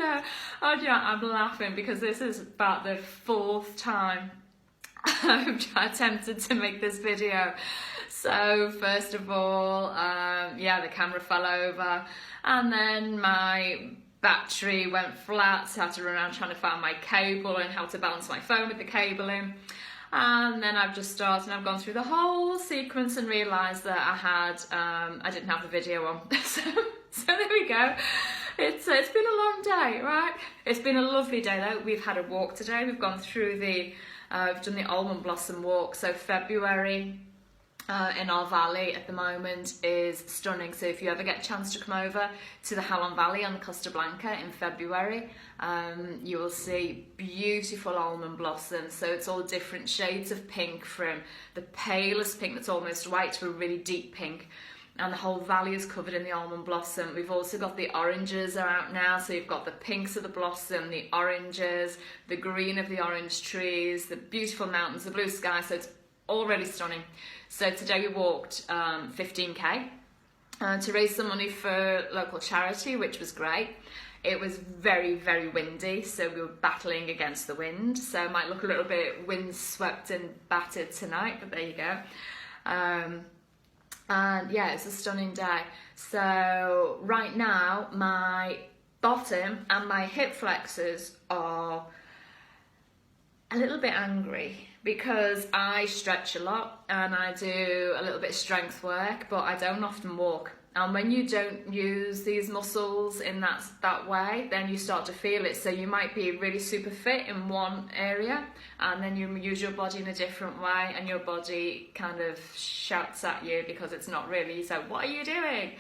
So, oh, yeah, I'm laughing because this is about the 4th time I've attempted to make this video. So first of all, yeah, the camera fell over, and then my battery went flat, so I had to run around trying to find my cable and how to balance my phone with the cable in. And then I've just started and I've gone through the whole sequence and realised that I didn't have the video on. so there we go. It's been a long day, right? It's been a lovely day though. We've had a walk today. We've gone through we've done the almond blossom walk. So February in our valley at the moment is stunning. So if you ever get a chance to come over to the Halon Valley on the Costa Blanca in February, you will see beautiful almond blossoms. So it's all different shades of pink, from the palest pink that's almost white to a really deep pink. And the whole valley is covered in the almond blossom. We've also got the oranges are out now, so you've got the pinks of the blossom, the oranges, the green of the orange trees, the beautiful mountains, the blue sky, so it's already stunning. So today we walked 15k to raise some money for local charity, which was great. It was very, very windy, so we were battling against the wind, so it might look a little bit windswept and battered tonight, but there you go. And yeah, it's a stunning day. So right now my bottom and my hip flexors are a little bit angry because I stretch a lot and I do a little bit of strength work, but I don't often walk. And when you don't use these muscles in that way, then you start to feel it. So you might be really super fit in one area, and then you use your body in a different way, and your body kind of shouts at you because it's not really. So what are you doing?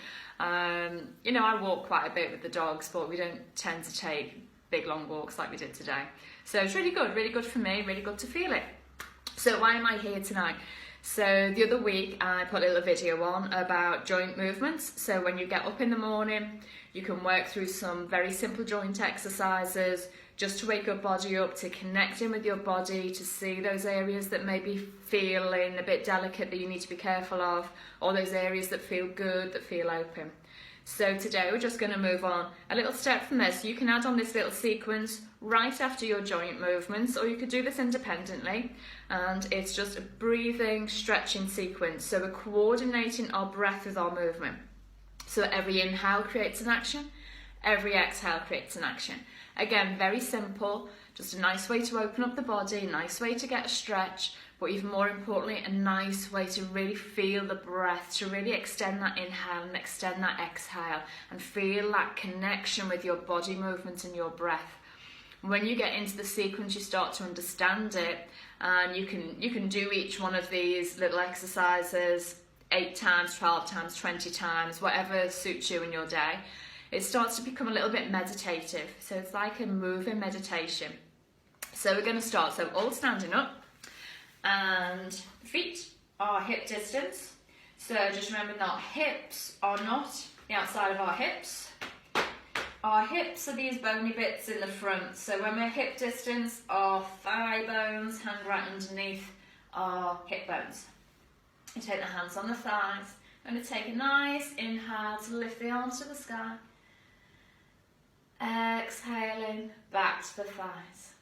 You know, I walk quite a bit with the dogs, but we don't tend to take big long walks like we did today. So it's really good for me, really good to feel it. So why am I here tonight? So the other week I put a little video on about joint movements. So when you get up in the morning, you can work through some very simple joint exercises just to wake your body up, to connect in with your body, to see those areas that may be feeling a bit delicate that you need to be careful of, or those areas that feel good, that feel open. So today we're just going to move on a little step from there. So you can add on this little sequence right after your joint movements, or you could do this independently, and it's just a breathing, stretching sequence. So we're coordinating our breath with our movement. So every inhale creates an action, every exhale creates an action. Again, very simple, just a nice way to open up the body, a nice way to get a stretch, but even more importantly, a nice way to really feel the breath, to really extend that inhale and extend that exhale, and feel that connection with your body movement and your breath. When you get into the sequence, you start to understand it, and you can do each one of these little exercises 8 times, 12 times, 20 times, whatever suits you in your day. It starts to become a little bit meditative, so it's like a moving meditation. So we're going to start, so all standing up, and feet are hip distance. So just remember that hips are not the outside of our hips. Our hips are these bony bits in the front. So when we're hip distance, our thigh bones hang right underneath our hip bones. You take the hands on the thighs. I'm going to take a nice inhale to lift the arms to the sky. Exhaling back to the thighs.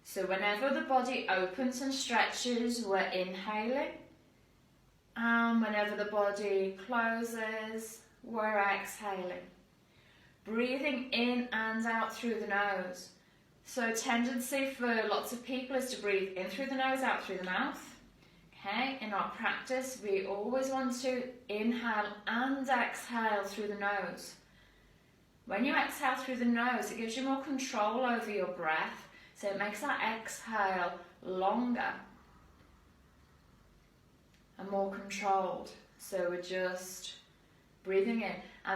So whenever the body opens and stretches, we're inhaling. And whenever the body closes, we're exhaling. Breathing in and out through the nose. So a tendency for lots of people is to breathe in through the nose, out through the mouth. Okay, in our practice, we always want to inhale and exhale through the nose. When you exhale through the nose, it gives you more control over your breath. So it makes that exhale longer and more controlled. So we're just breathing in.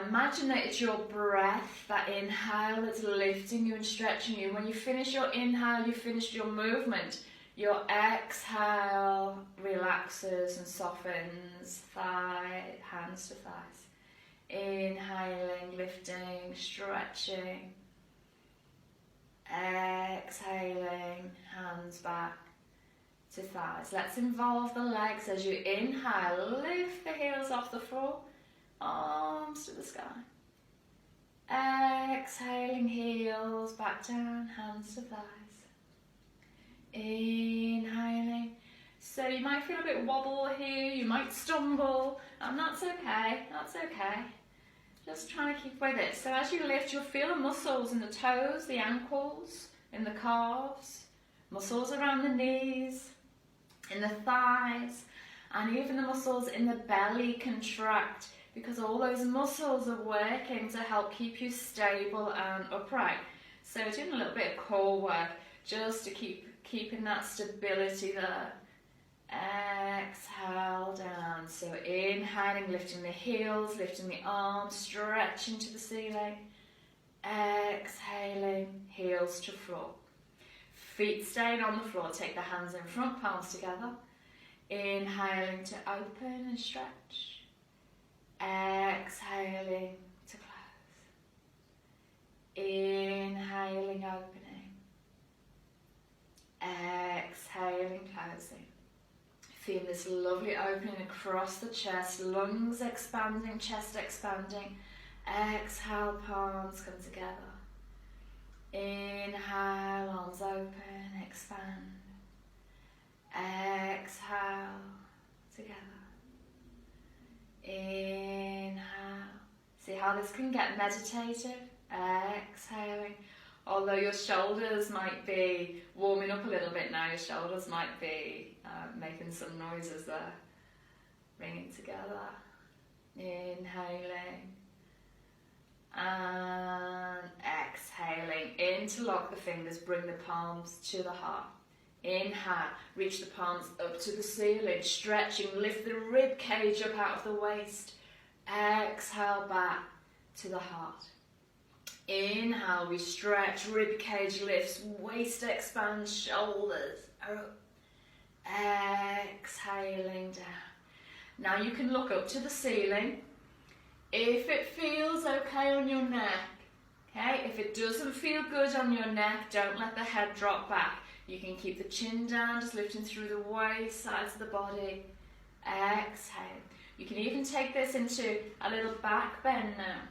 Imagine that it's your breath, that inhale, that's lifting you and stretching you. When you finish your inhale, you finished your movement. Your exhale relaxes and softens, hands to thighs. Inhaling, lifting, stretching. Exhaling, hands back to thighs. Let's involve the legs as you inhale. Lift the heels off the floor, arms to the sky. Exhaling, heels back down, hands to thighs. Inhaling. So you might feel a bit wobble here, you might stumble, and that's okay, that's okay. Just trying to keep with it. So as you lift, you'll feel the muscles in the toes, the ankles, in the calves, muscles around the knees, in the thighs, and even the muscles in the belly contract, because all those muscles are working to help keep you stable and upright. So doing a little bit of core work just to keeping that stability there. Exhale down. So inhaling, lifting the heels, lifting the arms, stretching to the ceiling. Exhaling, heels to floor. Feet staying on the floor. Take the hands in front, palms together. Inhaling to open and stretch. Exhaling to close. Inhaling, opening. Exhaling, closing. Feel this lovely opening across the chest, lungs expanding, chest expanding. Exhale, palms come together. Inhale, arms open, expand. Exhale, together. Inhale. See how this can get meditative? Exhaling. Although your shoulders might be warming up a little bit now, your shoulders might be making some noises there. Bringing together. Inhaling. And exhaling. Interlock the fingers, bring the palms to the heart. Inhale, reach the palms up to the ceiling, stretching, lift the rib cage up out of the waist. Exhale back to the heart. Inhale, we stretch, rib cage lifts, waist expands, shoulders are up. Exhaling down. Now you can look up to the ceiling. If it feels okay on your neck, okay, if it doesn't feel good on your neck, don't let the head drop back. You can keep the chin down, just lifting through the waist, sides of the body. Exhale. You can even take this into a little back bend now.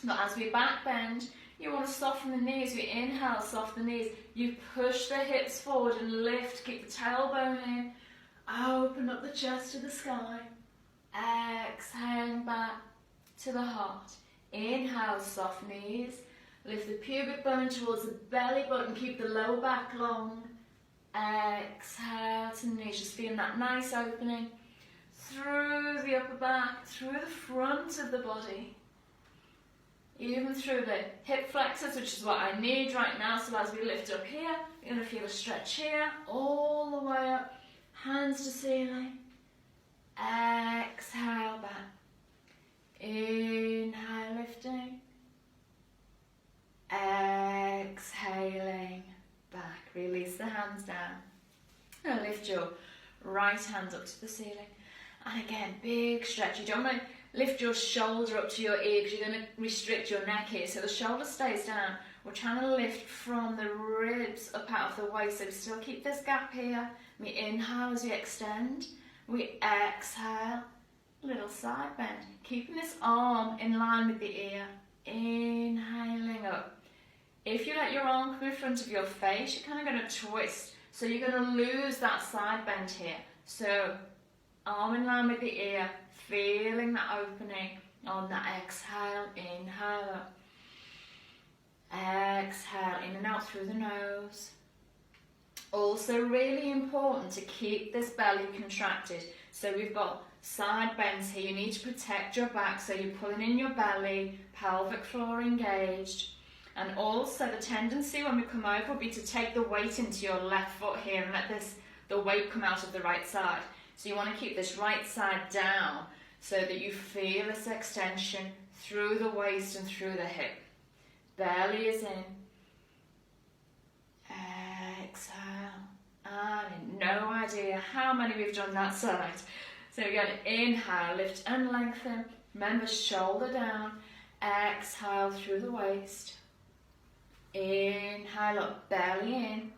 But as we back bend, you want to soften the knees. We inhale, soften the knees. You push the hips forward and lift. Keep the tailbone in. Open up the chest to the sky. Exhaling back to the heart. Inhale, soft knees. Lift the pubic bone towards the belly button. Keep the lower back long. Exhale to the knees. Just feeling that nice opening through the upper back, through the front of the body. Even through the hip flexors, which is what I need right now. So as we lift up here, you're going to feel a stretch here, all the way up. Hands to ceiling. Exhale back. Inhale, lifting. Exhaling back. Release the hands down. And lift your right hand up to the ceiling. And again, big stretch. You don't want to lift your shoulder up to your ear because you're going to restrict your neck here. So the shoulder stays down. We're trying to lift from the ribs up out of the waist. So we still keep this gap here. We inhale as we extend. We exhale. Little side bend. Keeping this arm in line with the ear. Inhaling up. If you let your arm come in front of your face, you're kind of going to twist. So you're going to lose that side bend here. So arm in line with the ear, feeling that opening on that exhale. Inhale up. Exhale in and out through the nose. Also really important to keep this belly contracted. So we've got side bends here. You need to protect your back, so you're pulling in your belly, pelvic floor engaged. And also the tendency when we come over will be to take the weight into your left foot here and let the weight come out of the right side. So you want to keep this right side down so that you feel this extension through the waist and through the hip. Belly is in. Exhale. And no idea how many we've done that side. So we're going to inhale, lift and lengthen. Remember, shoulder down. Exhale through the waist. Inhale up, belly in.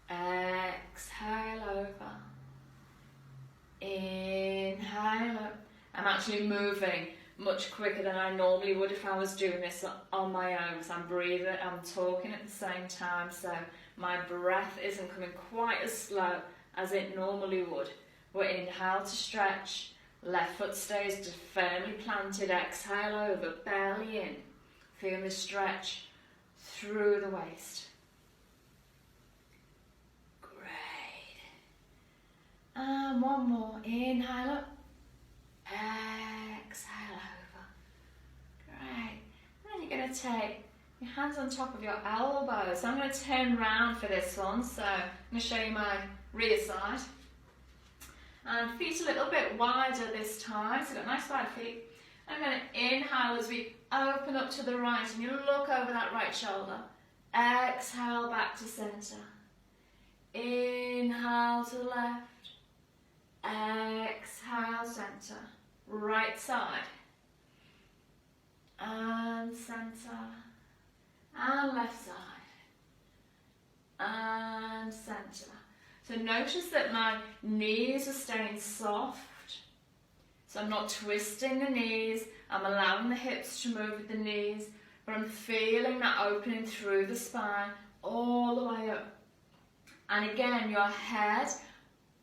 Exhale over. Inhale up. I'm actually moving much quicker than I normally would if I was doing this on my own. So I'm breathing, I'm talking at the same time, so my breath isn't coming quite as slow as it normally would. We'll inhale to stretch, left foot stays firmly planted, exhale over, belly in. Feel the stretch through the waist. Great. And one more, inhale up, exhale over. Great. And then you're going to take your hands on top of your elbows. So I'm going to turn round for this one. So I'm going to show you my rear side. And feet a little bit wider this time. So you've got nice wide feet. I'm going to inhale as we open up to the right and you look over that right shoulder. Exhale back to centre. Inhale to the left. Exhale centre. Right side. And centre. And left side. And centre. So notice that my knees are staying soft. So I'm not twisting the knees. I'm allowing the hips to move with the knees. But I'm feeling that opening through the spine all the way up. And again, your head,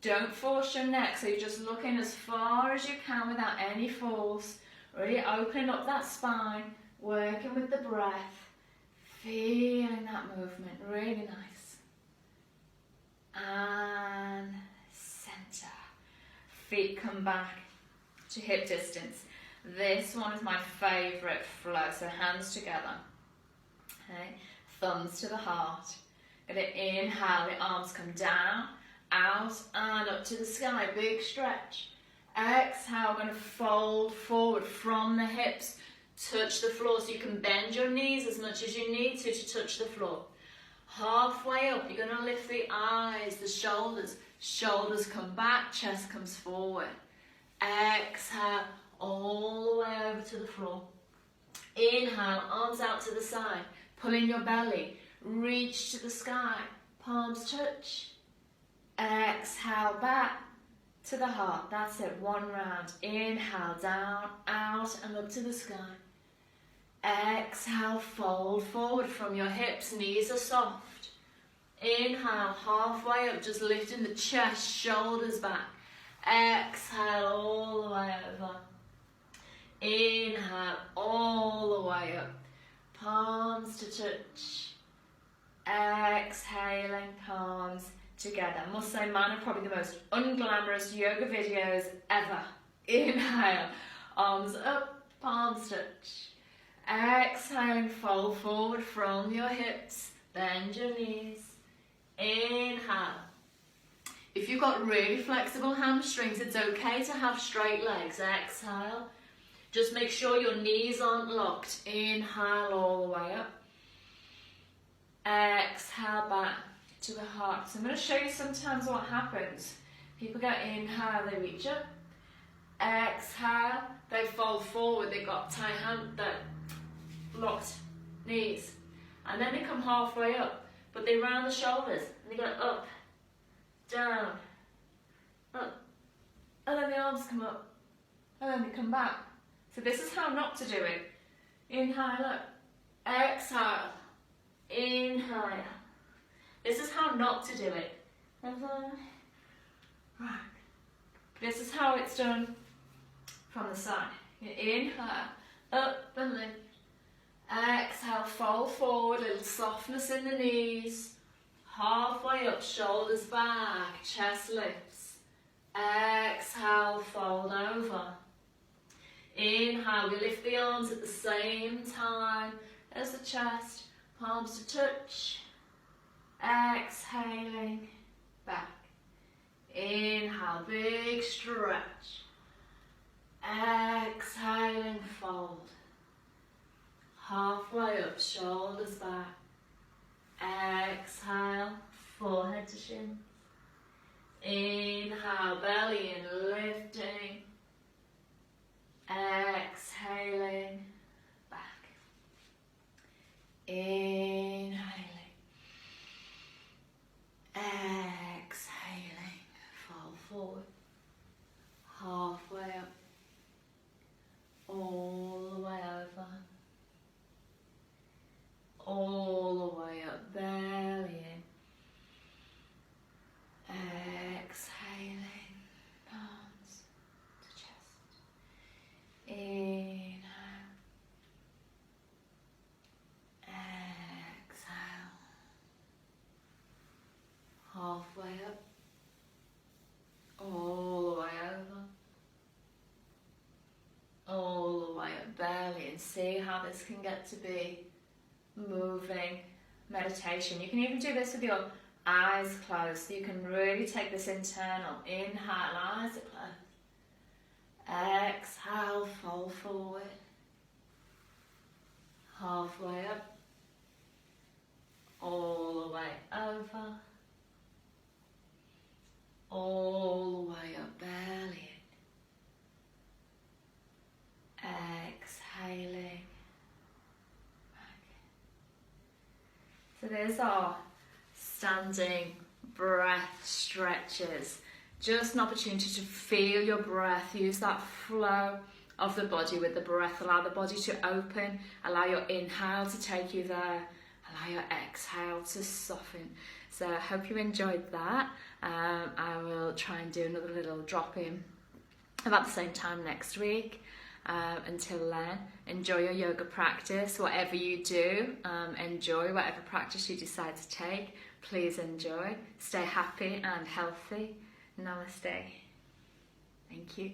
don't force your neck. So you're just looking as far as you can without any force. Really opening up that spine, working with the breath, feeling that movement, really nice. And centre. Feet come back to hip distance. This one is my favourite flow, so hands together. Okay, thumbs to the heart. Going to inhale, the arms come down, out and up to the sky, big stretch. Exhale, we're going to fold forward from the hips, touch the floor, so you can bend your knees as much as you need to touch the floor. Halfway up, you're going to lift the eyes, the shoulders. Shoulders come back, chest comes forward. Exhale, all the way over to the floor. Inhale, arms out to the side, pull in your belly, reach to the sky, palms touch. Exhale, back to the heart. That's it, one round. Inhale, down, out and up to the sky. Exhale, fold forward from your hips, knees are soft. Inhale, halfway up, just lifting the chest, shoulders back. Exhale, all the way over. Inhale, all the way up. Palms to touch. Exhaling, palms together. I must say, mine are probably the most unglamorous yoga videos ever. Inhale, arms up, palms touch. Exhaling, fold forward from your hips, bend your knees. Inhale. If you've got really flexible hamstrings, it's okay to have straight legs. Exhale. Just make sure your knees aren't locked. Inhale all the way up. Exhale back to the heart. So I'm going to show you sometimes what happens. People go inhale, they reach up. Exhale, they fold forward. They've got tight hand, locked knees. And then they come halfway up, but they round the shoulders. And they go up, down, up. And then the arms come up. And then they come back. So this is how not to do it. Inhale up. Exhale. Inhale. This is how not to do it. Right. This is how it's done from the side. You inhale, up and lift. Exhale, fold forward, a little softness in the knees. Halfway up, shoulders back, chest lifts. Exhale, fold over. Inhale, we lift the arms at the same time as the chest. Palms to touch. Exhaling, back. Inhale, big stretch. Exhaling, fold. Halfway up, shoulders back. Exhale, forehead to shin. Inhale, belly in, lifting. Exhaling, back. Inhaling. Exhaling, fold forward. Halfway up. All all the way up, belly in. Exhaling, palms to chest. Inhale. Exhale. Halfway up. All the way over. All the way up, belly, and see how this can get to be moving meditation. You can even do this with your eyes closed, so you can really take this internal. Inhale, eyes are closed. Exhale, fold forward. Halfway up. All the way over. All the way up, belly in. Exhaling. So there's our standing breath stretches. Just an opportunity to feel your breath. Use that flow of the body with the breath. Allow the body to open. Allow your inhale to take you there. Allow your exhale to soften. So I hope you enjoyed that. I will try and do another little drop in about the same time next week. Until then, enjoy your yoga practice. Whatever you do, enjoy whatever practice you decide to take. Please enjoy. Stay happy and healthy. Namaste. Thank you.